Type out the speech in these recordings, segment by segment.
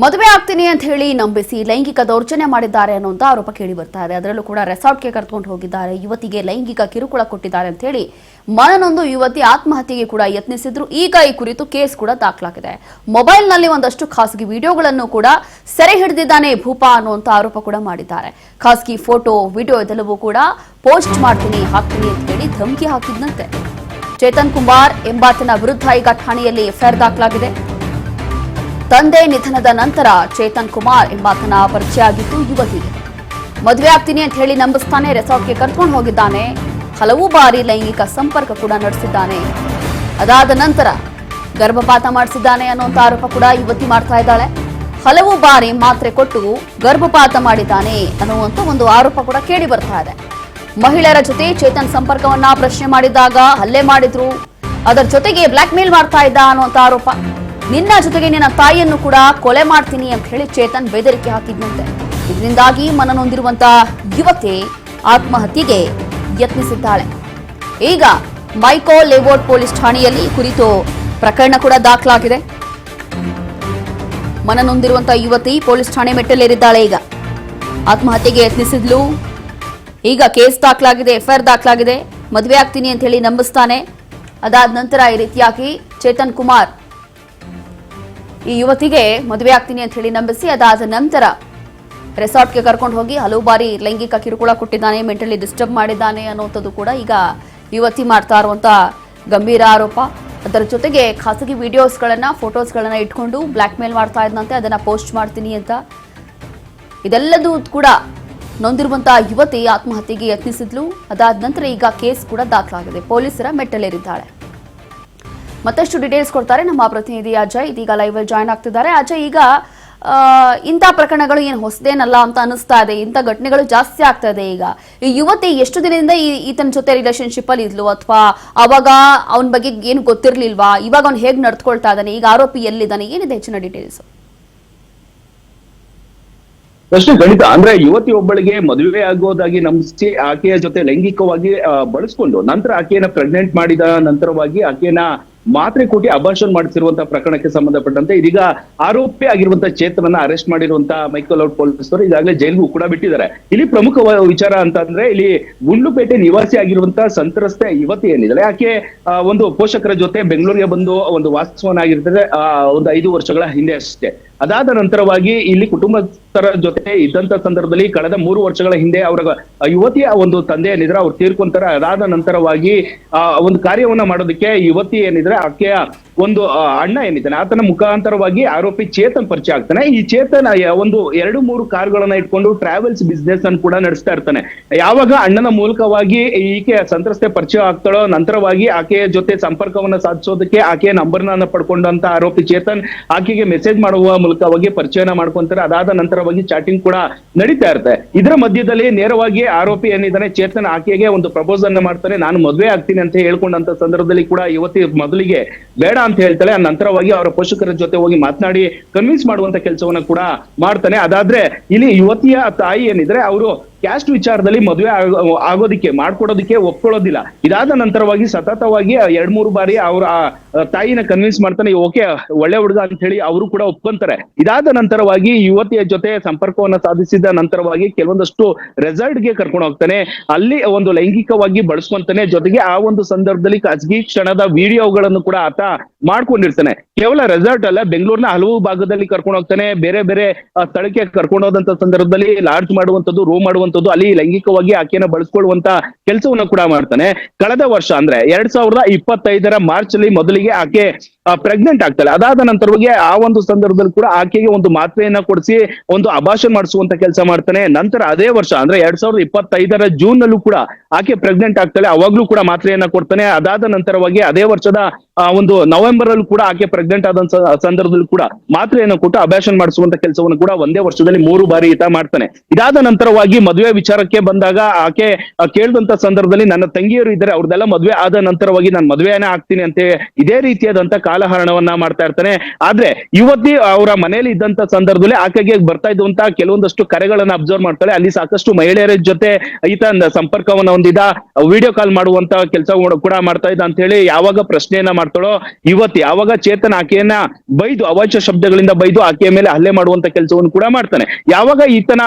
ಮದುವೆ ಆಗ್ತೀನಿ ಅಂತ ಹೇಳಿ ನಂಬಿಸಿ ಲೈಂಗಿಕ ದೌರ್ಜನ್ಯ ಮಾಡಿದ್ದಾರೆ ಅನ್ನುವಂತ ಆರೋಪ ಕೇಳಿ ಬರ್ತಾ ಇದೆ. ಅದರಲ್ಲೂ ಕೂಡ ರೆಸಾರ್ಟ್ಗೆ ಕರೆದುಕೊಂಡು ಹೋಗಿದ್ದಾರೆ, ಯುವತಿಗೆ ಲೈಂಗಿಕ ಕಿರುಕುಳ ಕೊಟ್ಟಿದ್ದಾರೆ ಅಂತ ಹೇಳಿ ಮನನೊಂದು ಯುವತಿ ಆತ್ಮಹತ್ಯೆಗೆ ಕೂಡ ಯತ್ನಿಸಿದ್ರು. ಈಗ ಈ ಕುರಿತು ಕೇಸ್ ಕೂಡ ದಾಖಲಾಗಿದೆ. ಮೊಬೈಲ್ನಲ್ಲಿ ಒಂದಷ್ಟು ಖಾಸಗಿ ವಿಡಿಯೋಗಳನ್ನು ಕೂಡ ಸೆರೆ ಹಿಡಿದಿದ್ದಾನೆ ಭೂಪ ಅನ್ನುವಂತ ಆರೋಪ ಕೂಡ ಮಾಡಿದ್ದಾರೆ. ಖಾಸಗಿ ಫೋಟೋ ವಿಡಿಯೋ ಇದೆಲ್ಲವೂ ಕೂಡ ಪೋಸ್ಟ್ ಮಾಡ್ತೀನಿ ಹಾಕ್ತೀನಿ ಅಂತ ಹೇಳಿ ಧಮಕಿ ಹಾಕಿದ್ದಂತೆ. ಚೇತನ್ ಕುಮಾರ್ ಎಂಬಾತನ ವಿರುದ್ಧ ಈಗ ಠಾಣೆಯಲ್ಲಿ ಎಫ್ಐಆರ್ ದಾಖಲಾಗಿದೆ. ತಂದೆ ನಿಧನದ ನಂತರ ಚೇತನ್ ಕುಮಾರ್ ಎಂಬಾತನ ಪರಿಚಯ ಆಗಿದ್ದು ಯುವತಿಗೆ. ಮದುವೆ ಆಗ್ತೀನಿ ಅಂತ ಹೇಳಿ ನಂಬಿಸ್ತಾನೆ, ರೆಸಾರ್ಟ್ಗೆ ಕರ್ಕೊಂಡು ಹೋಗಿದ್ದಾನೆ, ಹಲವು ಬಾರಿ ಲೈಂಗಿಕ ಸಂಪರ್ಕ ಕೂಡ ನಡೆಸಿದ್ದಾನೆ. ಅದಾದ ನಂತರ ಗರ್ಭಪಾತ ಮಾಡಿಸಿದ್ದಾನೆ ಅನ್ನುವಂಥ ಆರೋಪ ಕೂಡ ಯುವತಿ ಮಾಡ್ತಾ ಇದ್ದಾಳೆ. ಹಲವು ಬಾರಿ ಮಾತ್ರೆ ಕೊಟ್ಟು ಗರ್ಭಪಾತ ಮಾಡಿದ್ದಾನೆ ಅನ್ನುವಂಥ ಒಂದು ಆರೋಪ ಕೂಡ ಕೇಳಿ ಬರ್ತಾ ಇದೆ. ಮಹಿಳೆಯರ ಜೊತೆ ಚೇತನ್ ಸಂಪರ್ಕವನ್ನ ಪ್ರಶ್ನೆ ಮಾಡಿದಾಗ ಹಲ್ಲೆ ಮಾಡಿದ್ರು, ಅದರ ಜೊತೆಗೆ ಬ್ಲಾಕ್ ಮೇಲ್ ಮಾಡ್ತಾ ಇದ್ದ ಅನ್ನುವಂಥ ಆರೋಪ. ನಿನ್ನ ಜೊತೆಗೆ ನಿನ್ನ ತಾಯಿಯನ್ನು ಕೂಡ ಕೊಲೆ ಮಾಡ್ತೀನಿ ಅಂತ ಹೇಳಿ ಚೇತನ್ ಬೆದರಿಕೆ ಹಾಕಿದ್ದಂತೆ. ಇದರಿಂದಾಗಿ ಮನನೊಂದಿರುವಂತಹ ಯುವತಿ ಆತ್ಮಹತ್ಯೆಗೆ ಯತ್ನಿಸಿದ್ದಾಳೆ. ಈಗ ಮೈಕೋ ಲೇಔಟ್ ಪೊಲೀಸ್ ಠಾಣೆಯಲ್ಲಿ ಕುರಿತು ಪ್ರಕರಣ ಕೂಡ ದಾಖಲಾಗಿದೆ. ಮನನೊಂದಿರುವಂತಹ ಯುವತಿ ಪೊಲೀಸ್ ಠಾಣೆ ಮೆಟ್ಟಲೇರಿದ್ದಾಳೆ. ಈಗ ಆತ್ಮಹತ್ಯೆಗೆ ಯತ್ನಿಸಿದ್ಲು. ಈಗ ಕೇಸ್ ದಾಖಲಾಗಿದೆ, ಎಫ್ಐಆರ್ ದಾಖಲಾಗಿದೆ. ಮದುವೆ ಆಗ್ತೀನಿ ಅಂತ ಹೇಳಿ ನಂಬಿಸ್ತಾನೆ. ಅದಾದ ನಂತರ ಈ ರೀತಿಯಾಗಿ ಚೇತನ್ ಕುಮಾರ್ ಈ ಯುವತಿಗೆ ಮದುವೆ ಆಗ್ತೀನಿ ಅಂತ ಹೇಳಿ ನಂಬಿಸಿ ಅದಾದ ನಂತರ ರೆಸಾರ್ಟ್ಗೆ ಕರ್ಕೊಂಡು ಹೋಗಿ ಹಲವು ಬಾರಿ ಲೈಂಗಿಕ ಕಿರುಕುಳ ಕೊಟ್ಟಿದ್ದಾನೆ, ಮೆಂಟಲಿ ಡಿಸ್ಟರ್ಬ್ ಮಾಡಿದ್ದಾನೆ ಅನ್ನುವಂಥದ್ದು ಕೂಡ ಈಗ ಯುವತಿ ಮಾಡ್ತಾ ಇರುವಂತ ಗಂಭೀರ ಆರೋಪ. ಅದರ ಜೊತೆಗೆ ಖಾಸಗಿ ವಿಡಿಯೋಸ್ಗಳನ್ನ ಫೋಟೋಸ್ಗಳನ್ನ ಇಟ್ಕೊಂಡು ಬ್ಲಾಕ್ ಮೇಲ್ ಮಾಡ್ತಾ ಇದ್ದಂತೆ, ಅದನ್ನ ಪೋಸ್ಟ್ ಮಾಡ್ತೀನಿ ಅಂತ. ಇದೆಲ್ಲದೂ ಕೂಡ ನೊಂದಿರುವಂತಹ ಯುವತಿ ಆತ್ಮಹತ್ಯೆಗೆ ಯತ್ನಿಸಿದ್ಲು. ಅದಾದ ನಂತರ ಈಗ ಕೇಸ್ ಕೂಡ ದಾಖಲಾಗಿದೆ. ಪೊಲೀಸರ ಮೆಟ್ಟಲೇರಿದ್ದಾಳೆ. ಮತ್ತಷ್ಟು ಡೀಟೇಲ್ಸ್ ಕೊಡ್ತಾರೆ ನಮ್ಮ ಪ್ರತಿನಿಧಿ ಅಜಯ್. ಇದೀಗ ಲೈವ್ ಜಾಯ್ನ್ ಆಗ್ತಿದ್ದಾರೆ. ಅಜಯ್, ಈಗ ಇಂಥ ಪ್ರಕರಣಗಳು ಏನು ಹೊಸದೇನಲ್ಲ ಅಂತ ಅನಿಸ್ತಾ ಇದೆ, ಇಂಥ ಘಟನೆಗಳು ಜಾಸ್ತಿ ಆಗ್ತಾ ಇದೆ. ಈಗ ಈ ಯುವತಿ ಎಷ್ಟು ದಿನದಿಂದ ಈತನ ಜೊತೆ ರಿಲೇಶನ್ಶಿಪ್ ಅಲ್ಲಿ ಇದ್ಲು, ಅಥವಾ ಅವಾಗ ಅವನ ಬಗ್ಗೆ ಏನು ಗೊತ್ತಿರ್ಲಿಲ್ವಾ? ಇವಾಗ ಅವ್ನು ಹೇಗೆ ನಡ್ಕೊಳ್ತಾ ಇದ್ದಾನೆ? ಈಗ ಆರೋಪಿ ಎಲ್ಲಿದ್ದಾನೆ? ಏನಿದೆ ಹೆಚ್ಚಿನ ಡೀಟೇಲ್ಸ್? ಅಷ್ಟೇ ಗಣಿತ ಅಂದ್ರೆ ಯುವತಿ ಒಬ್ಬಳಿಗೆ ಮದುವೆ ಆಗೋದಾಗಿ ನಂಬಿಸಿ ಆಕೆಯ ಜೊತೆ ಲೈಂಗಿಕವಾಗಿ ಬಳಸ್ಕೊಂಡು ನಂತರ ಆಕೆಯನ್ನ ಪ್ರೆಗ್ನೆಂಟ್ ಮಾಡಿದ ನಂತರವಾಗಿ ಆಕೆಯನ್ನ ಮಾತ್ರೆ ಕೊಟ್ಟಿ ಅಬಾರ್ಷನ್ ಮಾಡಿಸಿರುವಂತಹ ಪ್ರಕರಣಕ್ಕೆ ಸಂಬಂಧಪಟ್ಟಂತೆ ಇದೀಗ ಆರೋಪಿ ಆಗಿರುವಂತಹ ಚೇತನನ್ನ ಅರೆಸ್ಟ್ ಮಾಡಿರುವಂತಹ ಮೈಕೋ ಲೇಔಟ್ ಪೊಲೀಸರು ಈಗಾಗಲೇ ಜೈಲಿಗೂ ಕೂಡ ಬಿಟ್ಟಿದ್ದಾರೆ. ಇಲ್ಲಿ ಪ್ರಮುಖ ವಿಚಾರ ಅಂತಂದ್ರೆ ಇಲ್ಲಿ ಗುಂಡ್ಲುಪೇಟೆ ನಿವಾಸಿ ಆಗಿರುವಂತಹ ಸಂತ್ರಸ್ತೆ ಯುವತಿ ಏನಿದೆ ಆಕೆ ಒಂದು ಪೋಷಕರ ಜೊತೆ ಬೆಂಗಳೂರಿಗೆ ಬಂದು ಒಂದು ವಾಸವನ್ನಾಗಿರ್ತದೆ ಒಂದು 5 ವರ್ಷಗಳ ಹಿಂದೆ ಅಷ್ಟೇ. ಅದಾದ ನಂತರವಾಗಿ ಇಲ್ಲಿ ಕುಟುಂಬಸ್ಥರ ಜೊತೆ ಇದ್ದಂತ ಸಂದರ್ಭದಲ್ಲಿ ಕಳೆದ 3 ವರ್ಷಗಳ ಹಿಂದೆ ಅವರ ಯುವತಿಯ ಒಂದು ತಂದೆ ಏನಿದ್ರೆ ಅವ್ರು ತೀರ್ಕೊಂತಾರೆ. ಅದಾದ ನಂತರವಾಗಿ ಒಂದು ಕಾರ್ಯವನ್ನ ಮಾಡೋದಕ್ಕೆ ಯುವತಿ ಏನಿದ್ರೆ ಆಕೆಯ ಒಂದು ಅಣ್ಣ ಏನಿದ್ದಾನೆ ಆತನ ಮುಖಾಂತರವಾಗಿ ಆರೋಪಿ ಚೇತನ್ ಪರಿಚಯ ಆಗ್ತಾನೆ. ಈ ಚೇತನ್ ಒಂದು 2-3 ಕಾರ್ಗಳನ್ನ ಇಟ್ಕೊಂಡು ಟ್ರಾವೆಲ್ಸ್ ಬಿಸ್ನೆಸ್ ಅನ್ನು ಕೂಡ ನಡೆಸ್ತಾ ಇರ್ತಾನೆ. ಯಾವಾಗ ಅಣ್ಣನ ಮೂಲಕವಾಗಿ ಈಕೆ ಸಂತ್ರಸ್ತೆ ಪರಿಚಯ ಆಗ್ತಾಳೋ ನಂತರವಾಗಿ ಆಕೆಯ ಜೊತೆ ಸಂಪರ್ಕವನ್ನ ಸಾಧಿಸೋದಕ್ಕೆ ಆಕೆಯ ನಂಬರ್ನ ಪಡ್ಕೊಂಡಂತ ಆರೋಪಿ ಚೇತನ್ ಆಕೆಗೆ ಮೆಸೇಜ್ ಮಾಡುವ ಮೂಲಕವಾಗಿ ಪರಿಚಯನ ಮಾಡ್ಕೊಂತಾರೆ. ಅದಾದ ನಂತರವಾಗಿ ಚಾಟಿಂಗ್ ಕೂಡ ನಡೀತಾ ಇರುತ್ತೆ. ಇದರ ಮಧ್ಯದಲ್ಲಿ ನೇರವಾಗಿ ಆರೋಪಿ ಏನಿದ್ದಾನೆ ಚೇತನ್ ಆಕೆಗೆ ಒಂದು ಪ್ರಪೋಸಲ್ ಮಾಡ್ತಾನೆ, ನಾನು ಮದುವೆ ಆಗ್ತೀನಿ ಅಂತ ಹೇಳ್ಕೊಂಡಂತ ಸಂದರ್ಭದಲ್ಲಿ ಕೂಡ ಯುವತಿ ಮೊದಲಿಗೆ ಬೇಡ ಅಂತ ಹೇಳ್ತಾಳೆ. ಆ ನಂತರವಾಗಿ ಅವರ ಪೋಷಕರ ಜೊತೆ ಹೋಗಿ ಮಾತನಾಡಿ ಕನ್ವಿನ್ಸ್ ಮಾಡುವಂತ ಕೆಲಸವನ್ನ ಕೂಡ ಮಾಡ್ತಾನೆ. ಅದಾದ್ರೆ ಇಲ್ಲಿ ಯುವತಿಯ ತಾಯಿ ಏನಿದ್ರೆ ಅವರು ಕ್ಯಾಸ್ಟ್ ವಿಚಾರದಲ್ಲಿ ಮದುವೆ ಆಗೋದಿಕ್ಕೆ ಮಾಡ್ಕೊಡೋದಿಕ್ಕೆ ಒಪ್ಕೊಳ್ಳೋದಿಲ್ಲ. ಇದಾದ ನಂತರವಾಗಿ ಸತತವಾಗಿ 2-3 ಬಾರಿ ಅವರ ತಾಯಿನ ಕನ್ವಿನ್ಸ್ ಮಾಡ್ತಾನೆ, ಓಕೆ ಒಳ್ಳೆ ಹುಡುಗ ಅಂತ ಹೇಳಿ ಅವರು ಕೂಡ ಒಪ್ಕೊಂತಾರೆ. ಇದಾದ ನಂತರವಾಗಿ ಯುವತಿಯ ಜೊತೆ ಸಂಪರ್ಕವನ್ನ ಸಾಧಿಸಿದ ನಂತರವಾಗಿ ಕೆಲವೊಂದಷ್ಟು ರೆಸಾರ್ಟ್ ಗೆ ಕರ್ಕೊಂಡು ಹೋಗ್ತಾನೆ. ಅಲ್ಲಿ ಒಂದು ಲೈಂಗಿಕವಾಗಿ ಬಳಸ್ಕೊಂತಾನೆ. ಜೊತೆಗೆ ಆ ಒಂದು ಸಂದರ್ಭದಲ್ಲಿ ಖಾಸಗಿ ಕ್ಷಣದ ವಿಡಿಯೋಗಳನ್ನು ಕೂಡ ಆತ ಮಾಡ್ಕೊಂಡಿರ್ತಾನೆ. ಕೇವಲ ರೆಸಾರ್ಟ್ ಅಲ್ಲ, ಬೆಂಗಳೂರಿನ ಹಲವು ಭಾಗದಲ್ಲಿ ಕರ್ಕೊಂಡು ಹೋಗ್ತಾನೆ. ಬೇರೆ ಬೇರೆ ಸ್ಥಳಕ್ಕೆ ಕರ್ಕೊಂಡು ಹೋದಂತ ಸಂದರ್ಭದಲ್ಲಿ ಲಾಡ್ಜ್ ಮಾಡುವಂತದ್ದು, ರೂಮ್ ಮಾಡುವಂತದ್ದು, ಅಲ್ಲಿ ಲೈಂಗಿಕವಾಗಿ ಆಕೆಯನ್ನ ಬಳಸ್ಕೊಳ್ಳುವಂತ ಕೆಲಸವನ್ನ ಕೂಡ ಮಾಡ್ತಾನೆ. ಕಳೆದ ವರ್ಷ ಅಂದ್ರೆ 2025ರ ಮಾರ್ಚ್ ಅಲ್ಲಿ ಮೊದಲಿಗೆ ಆಕೆ ಪ್ರೆಗ್ನೆಂಟ್ ಆಗ್ತಾಳೆ. ಅದಾದ ನಂತರವಾಗಿ ಆ ಒಂದು ಸಂದರ್ಭದಲ್ಲಿ ಕೂಡ ಆಕೆಗೆ ಒಂದು ಮಾತ್ರೆಯನ್ನ ಕೊಡಿಸಿ ಒಂದು ಅಬಾರ್ಷನ್ ಮಾಡಿಸುವಂತ ಕೆಲಸ ಮಾಡ್ತಾನೆ. ನಂತರ ಅದೇ ವರ್ಷ ಅಂದ್ರೆ 2025ರ ಜೂನ್ ನಲ್ಲೂ ಕೂಡ ಆಕೆ ಪ್ರೆಗ್ನೆಂಟ್ ಆಗ್ತಾಳೆ. ಅವಾಗ್ಲೂ ಕೂಡ ಮಾತ್ರೆಯನ್ನ ಕೊಡ್ತಾನೆ. ಅದಾದ ನಂತರವಾಗಿ ಅದೇ ವರ್ಷದ ಒಂದು ನವೆಂಬರ್ ಅಲ್ಲಿ ಕೂಡ ಆಕೆ ಪ್ರೆಗ್ನೆಂಟ್ ಆದ ಸಂದರ್ಭದಲ್ಲಿ ಕೂಡ ಮಾತ್ರೆಯನ್ನು ಕೊಟ್ಟು ಅಬಾರ್ಷನ್ ಮಾಡಿಸುವಂತ ಕೆಲಸವನ್ನು ಕೂಡ ಒಂದೇ ವರ್ಷದಲ್ಲಿ 3 ಬಾರಿ ಈತ ಮಾಡ್ತಾನೆ. ಇದಾದ ನಂತರವಾಗಿ ಮದುವೆ ವಿಚಾರಕ್ಕೆ ಬಂದಾಗ ಆಕೆ ಕೇಳಿದಂತ ಸಂದರ್ಭದಲ್ಲಿ ನನ್ನ ತಂಗಿಯರು ಇದ್ದಾರೆ, ಅವ್ರದೆಲ್ಲ ಮದುವೆ ಆದ ನಂತರವಾಗಿ ನಾನು ಮದುವೆನೇ ಆಗ್ತೀನಿ ಅಂತ ಇದೇ ರೀತಿಯಾದಂತ ಕಾಲಹರಣವನ್ನ ಮಾಡ್ತಾ ಇರ್ತಾನೆ. ಆದ್ರೆ ಯುವತಿ ಅವರ ಮನೆಯಲ್ಲಿ ಇದ್ದಂತ ಸಂದರ್ಭದಲ್ಲಿ ಆಕೆಗೆ ಬರ್ತಾ ಇದ್ದಂತ ಕೆಲವೊಂದಷ್ಟು ಕರೆಗಳನ್ನ ಅಬ್ಸರ್ವ್ ಮಾಡ್ತಾಳೆ. ಅಲ್ಲಿ ಸಾಕಷ್ಟು ಮಹಿಳೆಯರ ಜೊತೆ ಈತ ಸಂಪರ್ಕವನ್ನ ಹೊಂದಿದ, ವಿಡಿಯೋ ಕಾಲ್ ಮಾಡುವಂತ ಕೆಲಸ ಕೂಡ ಮಾಡ್ತಾ ಇದ್ದ ಅಂತ ಹೇಳಿ ಯಾವಾಗ ಪ್ರಶ್ನೆಯನ್ನ ಮಾಡ್ತಾಳೋ ಯುವತಿ, ಆವಾಗ ಚೇತನ್ ಆಕೆಯನ್ನ ಬೈದು, ಅವಾಚ್ಯ ಶಬ್ದಗಳಿಂದ ಬೈದು ಆಕೆಯ ಮೇಲೆ ಹಲ್ಲೆ ಮಾಡುವಂತ ಕೆಲಸವನ್ನು ಕೂಡ ಮಾಡ್ತಾನೆ. ಯಾವಾಗ ಈತನ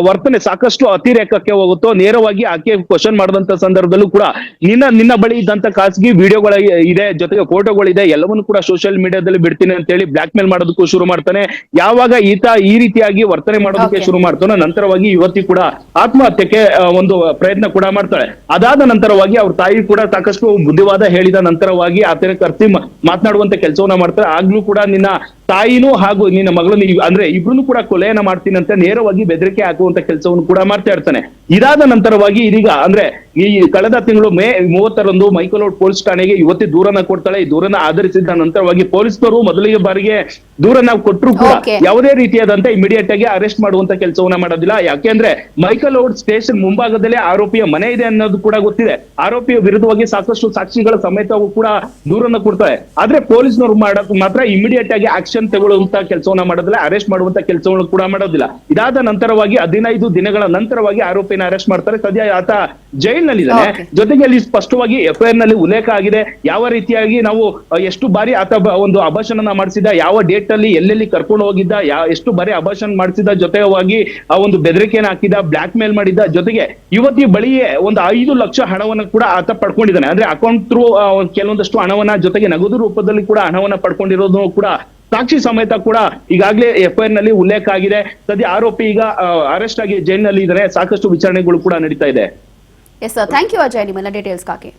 ವರ್ತನೆ ಸಾಕಷ್ಟು ಅತಿರೇಕಕ್ಕೆ ಹೋಗುತ್ತೋ, ನೇರವಾಗಿ ಆಕೆ ಕ್ವಶನ್ ಮಾಡಿದಂತ ಸಂದರ್ಭದಲ್ಲೂ ಕೂಡ ನಿನ್ನ ಬಳಿ ಇದ್ದಂತ ಖಾಸಗಿ ವಿಡಿಯೋಗಳ ಇದೆ, ಜೊತೆಗೆ ಫೋಟೋಗಳಿದೆ, ಎಲ್ಲವನ್ನೂ ಕೂಡ ಸೋಷಿಯಲ್ ಮೀಡಿಯಾದಲ್ಲಿ ಬಿಡ್ತೀನಿ ಅಂತ ಹೇಳಿ ಬ್ಲಾಕ್ ಮೇಲ್ ಮಾಡೋದಕ್ಕೂ ಶುರು ಮಾಡ್ತಾನೆ. ಯಾವಾಗ ಈತ ಈ ರೀತಿಯಾಗಿ ವರ್ತನೆ ಮಾಡೋದಕ್ಕೆ ಶುರು ಮಾಡ್ತಾನೋ, ನಂತರವಾಗಿ ಯುವತಿ ಕೂಡ ಆತ್ಮಹತ್ಯೆಗೆ ಒಂದು ಪ್ರಯತ್ನ ಕೂಡ ಮಾಡ್ತಾಳೆ. ಅದಾದ ನಂತರವಾಗಿ ಅವ್ರ ತಾಯಿ ಕೂಡ ಸಾಕಷ್ಟು ಬುದ್ಧಿವಾದ ಹೇಳಿದ ನಂತರವಾಗಿ ಆತನ ಕರ್ಸಿ ಮಾತನಾಡುವಂತ ಕೆಲಸವನ್ನ ಮಾಡ್ತಾರೆ. ಆಗ್ಲೂ ಕೂಡ ನಿನ್ನ ತಾಯಿನೂ ಹಾಗೂ ನಿನ್ನ ಮಗಳನ್ನು ಅಂದ್ರೆ ಇಬ್ರು ಕೂಡ ಕೊಲೆಯನ್ನ ಮಾಡ್ತೀನಿ ಅಂತ ನೇರವಾಗಿ ಬೆದರಿಕೆ ಹಾಕುವಂತ ಕೆಲಸವನ್ನು ಕೂಡ ಮಾಡ್ತಾ ಇರ್ತಾನೆ. ಇದಾದ ನಂತರವಾಗಿ ಇದೀಗ ಅಂದ್ರೆ ಈ ಕಳೆದ ತಿಂಗಳು ಮೇ 30ರಂದು ಮೈಕಲ್ ಪೊಲೀಸ್ ಠಾಣೆಗೆ ಯುವತಿ ದೂರನ್ನ ಕೊಡ್ತಾಳೆ. ಈ ದೂರನ್ನ ಆಧರಿಸಿದ ನಂತರವಾಗಿ ಪೊಲೀಸರು ಮೊದಲಿಗೆ ಬಾರಿಗೆ ದೂರನ್ನ ಕೊಟ್ಟರು ಕೂಡ ಯಾವುದೇ ರೀತಿಯಾದಂತ ಇಮಿಡಿಯೇಟ್ ಆಗಿ ಅರೆಸ್ಟ್ ಮಾಡುವಂತ ಕೆಲಸವನ್ನ ಮಾಡೋದಿಲ್ಲ. ಯಾಕೆಂದ್ರೆ ಮೈಕಲ್ ಸ್ಟೇಷನ್ ಮುಂಭಾಗದಲ್ಲೇ ಆರೋಪಿಯ ಮನೆ ಇದೆ ಅನ್ನೋದು ಕೂಡ ಗೊತ್ತಿದೆ. ಆರೋಪಿಯ ವಿರುದ್ಧವಾಗಿ ಸಾಕಷ್ಟು ಸಾಕ್ಷಿಗಳ ಸಮೇತವೂ ಕೂಡ ದೂರನ್ನ ಕೊಡ್ತಾರೆ. ಆದ್ರೆ ಪೊಲೀಸ್ನವರು ಮಾಡೋದು ಮಾತ್ರ ಇಮಿಡಿಯೇಟ್ ಆಗಿ ಆಕ್ಷನ್ ತಗೊಳ್ಳುವಂತ ಕೆಲಸವನ್ನ ಮಾಡೋದಿಲ್ಲ, ಅರೆಸ್ಟ್ ಮಾಡುವಂತ ಕೆಲಸವನ್ನು ಕೂಡ ಮಾಡೋದಿಲ್ಲ. ಇದಾದ ನಂತರವಾಗಿ 15 ದಿನಗಳ ನಂತರವಾಗಿ ಆರೋಪಿನ ಅರೆಸ್ಟ್ ಮಾಡ್ತಾರೆ. ಸದ್ಯ ಆತ ಜೈಲಿನಲ್ಲಿದ್ದಾನೆ. ಜೊತೆಗೆ ಅಲ್ಲಿ ಸ್ಪಷ್ಟವಾಗಿ FIR ನಲ್ಲಿ ಉಲ್ಲೇಖ ಆಗಿದೆ ಯಾವ ರೀತಿಯಾಗಿ ನಾವು ಎಷ್ಟು ಬಾರಿ ಆತ ಒಂದು ಅಭಾಷಣ ಮಾಡಿಸಿದ, ಯಾವ ಡೇಟ್ ಅಲ್ಲಿ ಎಲ್ಲೆಲ್ಲಿ ಕರ್ಕೊಂಡು ಹೋಗಿದ್ದ, ಎಷ್ಟು ಬಾರಿ ಅಭಾಷಣ ಮಾಡಿಸಿದ, ಜೊತೆಗಾಗಿ ಆ ಒಂದು ಬೆದರಿಕೆಯನ್ನು ಹಾಕಿದ, ಬ್ಲಾಕ್ ಮೇಲ್ ಮಾಡಿದ್ದ, ಜೊತೆಗೆ ಯುವತಿ ಬಳಿಯೇ ಒಂದು 5 ಲಕ್ಷ ಹಣವನ್ನು ಕೂಡ ಆತ ಪಡ್ಕೊಂಡಿದ್ದಾನೆ. ಅಂದ್ರೆ ಅಕೌಂಟ್ ಥ್ರೂ ಕೆಲವೊಂದಷ್ಟು ಹಣವನ್ನ, ಜೊತೆಗೆ ನಗದು ರೂಪದಲ್ಲಿ ಕೂಡ ಹಣವನ್ನ ಪಡ್ಕೊಂಡಿರೋದು ಕೂಡ ಸಾಕ್ಷಿ ಸಮೇತ ಕೂಡ ಈಗಾಗಲೇ FIR ನಲ್ಲಿ ಉಲ್ಲೇಖ ಆಗಿದೆ. ಸದ್ಯ ಆರೋಪಿ ಈಗ ಅರೆಸ್ಟ್ ಆಗಿ ಜೈಲಿನಲ್ಲಿ ಇದ್ದಾರೆ. ಸಾಕಷ್ಟು ವಿಚಾರಣೆಗಳು ಕೂಡ ನಡೀತಾ ಇದೆ. Yes sir, thank you Ajay ನಿಮ್ಮೆಲ್ಲ ಡೀಟೇಲ್ಸ್ಗಾಗಿ.